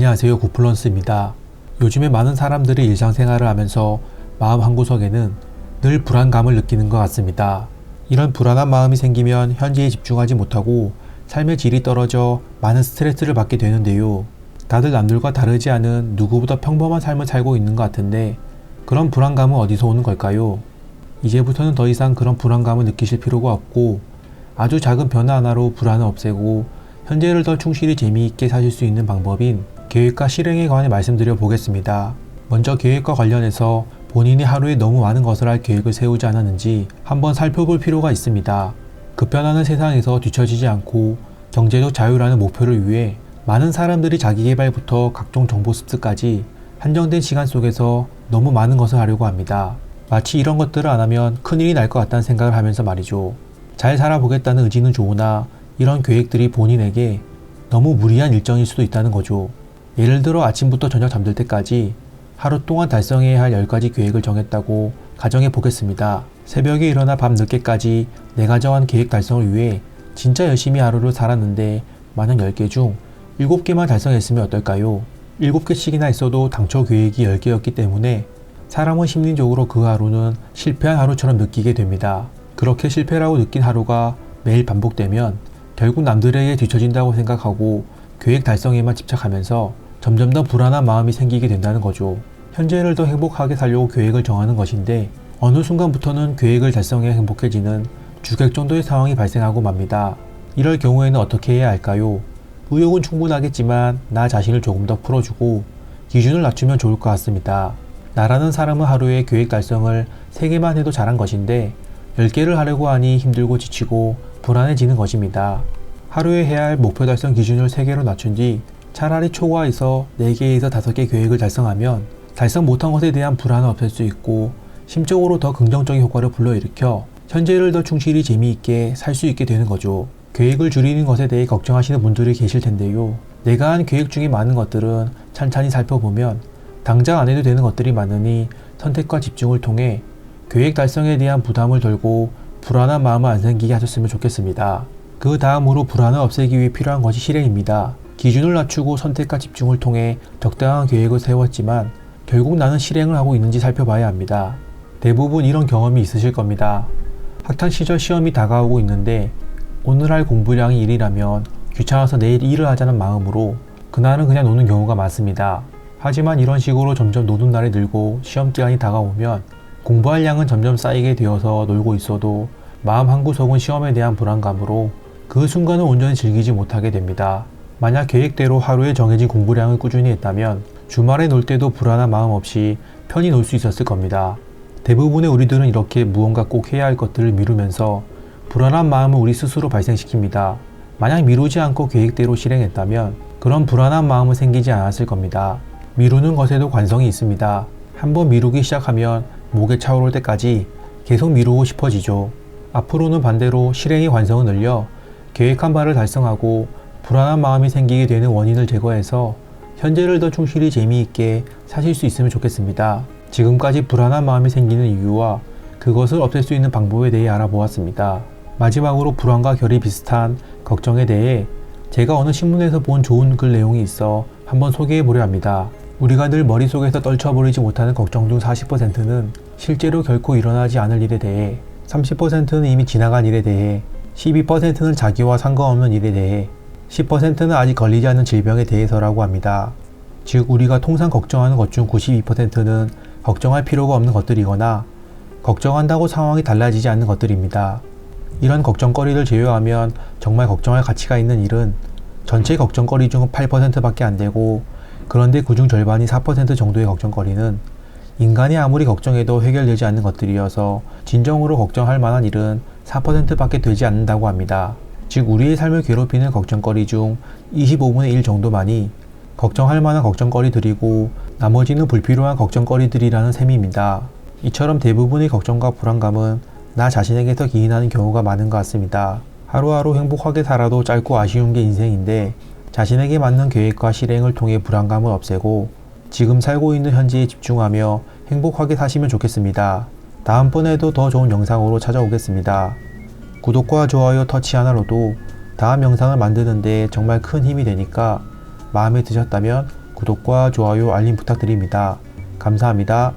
안녕하세요, 구플런스입니다. 요즘에 많은 사람들이 일상생활을 하면서 마음 한구석에는 늘 불안감을 느끼는 것 같습니다. 이런 불안한 마음이 생기면 현재에 집중하지 못하고 삶의 질이 떨어져 많은 스트레스를 받게 되는데요. 다들 남들과 다르지 않은 누구보다 평범한 삶을 살고 있는 것 같은데 그런 불안감은 어디서 오는 걸까요? 이제부터는 더 이상 그런 불안감을 느끼실 필요가 없고 아주 작은 변화 하나로 불안을 없애고 현재를 더 충실히 재미있게 사실 수 있는 방법인 계획과 실행에 관해 말씀드려 보겠습니다. 먼저 계획과 관련해서 본인이 하루에 너무 많은 것을 할 계획을 세우지 않았는지 한번 살펴볼 필요가 있습니다. 급변하는 세상에서 뒤처지지 않고 경제적 자유라는 목표를 위해 많은 사람들이 자기계발부터 각종 정보 습득까지 한정된 시간 속에서 너무 많은 것을 하려고 합니다. 마치 이런 것들을 안 하면 큰일이 날 것 같다는 생각을 하면서 말이죠. 잘 살아보겠다는 의지는 좋으나 이런 계획들이 본인에게 너무 무리한 일정일 수도 있다는 거죠. 예를 들어 아침부터 저녁 잠들 때까지 하루 동안 달성해야 할 10가지 계획을 정했다고 가정해 보겠습니다. 새벽에 일어나 밤 늦게까지 내가 정한 계획 달성을 위해 진짜 열심히 하루를 살았는데 만약 10개 중 7개만 달성했으면 어떨까요? 7개씩이나 있어도 당초 계획이 10개였기 때문에 사람은 심리적으로 그 하루는 실패한 하루처럼 느끼게 됩니다. 그렇게 실패라고 느낀 하루가 매일 반복되면 결국 남들에게 뒤처진다고 생각하고 계획 달성에만 집착하면서 점점 더 불안한 마음이 생기게 된다는 거죠. 현재를 더 행복하게 살려고 계획을 정하는 것인데 어느 순간부터는 계획을 달성해 행복해지는 주객 정도의 상황이 발생하고 맙니다. 이럴 경우에는 어떻게 해야 할까요? 의욕은 충분하겠지만 나 자신을 조금 더 풀어주고 기준을 낮추면 좋을 것 같습니다. 나라는 사람은 하루에 계획 달성을 3개만 해도 잘한 것인데 10개를 하려고 하니 힘들고 지치고 불안해지는 것입니다. 하루에 해야 할 목표 달성 기준을 3개로 낮춘 뒤 차라리 초과해서 4개에서 5개 계획을 달성하면 달성 못한 것에 대한 불안을 없앨 수 있고 심적으로 더 긍정적인 효과를 불러일으켜 현재를 더 충실히 재미있게 살 수 있게 되는 거죠. 계획을 줄이는 것에 대해 걱정하시는 분들이 계실 텐데요. 내가 한 계획 중에 많은 것들은 찬찬히 살펴보면 당장 안 해도 되는 것들이 많으니 선택과 집중을 통해 계획 달성에 대한 부담을 덜고 불안한 마음을 안 생기게 하셨으면 좋겠습니다. 그 다음으로 불안을 없애기 위해 필요한 것이 실행입니다. 기준을 낮추고 선택과 집중을 통해 적당한 계획을 세웠지만 결국 나는 실행을 하고 있는지 살펴봐야 합니다. 대부분 이런 경험이 있으실 겁니다. 학창시절 시험이 다가오고 있는데 오늘 할 공부량이 1이라면 귀찮아서 내일 2를 하자는 마음으로 그날은 그냥 노는 경우가 많습니다. 하지만 이런 식으로 점점 노는 날이 늘고 시험 기간이 다가오면 공부할 양은 점점 쌓이게 되어서 놀고 있어도 마음 한구석은 시험에 대한 불안감으로 그 순간을 온전히 즐기지 못하게 됩니다. 만약 계획대로 하루에 정해진 공부량을 꾸준히 했다면 주말에 놀 때도 불안한 마음 없이 편히 놀 수 있었을 겁니다. 대부분의 우리들은 이렇게 무언가 꼭 해야 할 것들을 미루면서 불안한 마음을 우리 스스로 발생시킵니다. 만약 미루지 않고 계획대로 실행했다면 그런 불안한 마음은 생기지 않았을 겁니다. 미루는 것에도 관성이 있습니다. 한번 미루기 시작하면 목에 차오를 때까지 계속 미루고 싶어지죠. 앞으로는 반대로 실행의 관성을 늘려 계획한 바를 달성하고 불안한 마음이 생기게 되는 원인을 제거해서 현재를 더 충실히 재미있게 사실 수 있으면 좋겠습니다. 지금까지 불안한 마음이 생기는 이유와 그것을 없앨 수 있는 방법에 대해 알아보았습니다. 마지막으로 불안과 결이 비슷한 걱정에 대해 제가 어느 신문에서 본 좋은 글 내용이 있어 한번 소개해 보려 합니다. 우리가 늘 머릿속에서 떨쳐버리지 못하는 걱정 중 40%는 실제로 결코 일어나지 않을 일에 대해, 30%는 이미 지나간 일에 대해, 12%는 자기와 상관없는 일에 대해, 10%는 아직 걸리지 않은 질병에 대해서라고 합니다. 즉 우리가 통상 걱정하는 것 중 92%는 걱정할 필요가 없는 것들이거나 걱정한다고 상황이 달라지지 않는 것들입니다. 이런 걱정거리를 제외하면 정말 걱정할 가치가 있는 일은 전체 걱정거리 중 8%밖에 안 되고 그런데 그중 절반이 4% 정도의 걱정거리는 인간이 아무리 걱정해도 해결되지 않는 것들이어서 진정으로 걱정할 만한 일은 4%밖에 되지 않는다고 합니다. 즉 우리의 삶을 괴롭히는 걱정거리 중 25분의 1 정도만이 걱정할 만한 걱정거리들이고 나머지는 불필요한 걱정거리들이라는 셈입니다. 이처럼 대부분의 걱정과 불안감은 나 자신에게서 기인하는 경우가 많은 것 같습니다. 하루하루 행복하게 살아도 짧고 아쉬운 게 인생인데 자신에게 맞는 계획과 실행을 통해 불안감을 없애고 지금 살고 있는 현재에 집중하며 행복하게 사시면 좋겠습니다. 다음번에도 더 좋은 영상으로 찾아오겠습니다. 구독과 좋아요 터치 하나로도 다음 영상을 만드는데 정말 큰 힘이 되니까 마음에 드셨다면 구독과 좋아요, 알림 부탁드립니다. 감사합니다.